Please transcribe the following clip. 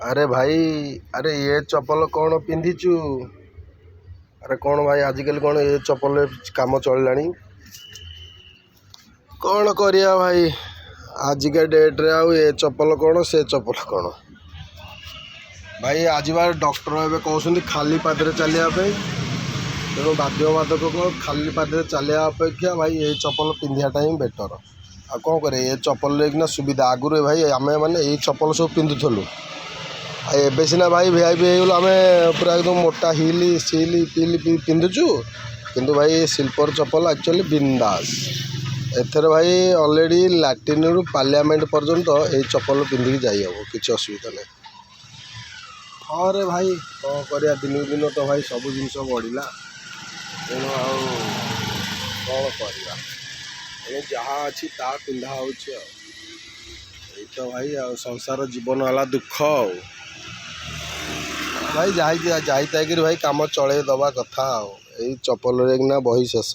अरे भाई, अरे ये चप्पल कौन पिंधिचु? अरे कौन भाई आजिकल कौन ये चप्पल काम चललानी? कौन करिया भाई आजिका डेट रे आउ ये चप्पल कौन से चप्पल कौन भाई आज बार डॉक्टर ए कहते खाली पादरे चलिया तेणु बाध्यबाधक कौन खाली पादरे चलिया अपेक्षा भाई ये चप्पल पिंधाटा ही बेटर। आ कौन करे ये चप्पल किना सुविधा आगुरी भाई आम मैंने ये चप्पल सब पिंधुलु एबे सीना भाई वीआईपी हो आम पूरा एकदम मोटा हिल सिल पिल पिंधुचु किंतु भाई स्लीपर चप्पल एक्चुअली बिंदास एथर भाई ऑलरेडी लैट्रिन रु पार्लियामेंट पर्यंत ये चप्पल पिंधिकी जाइए किसी असुविधा नहीं। हाँ रे भाई कौन कर दिन दिन तो भाई सब जिनस बढ़ला तेणु कौन कर जहाँ अच्छी ता पिंधा हो तो भाई संसार जीवन वाला दुख भाई जाई भाई काम चले दबा कथा यही चप्पल ना बही शेष।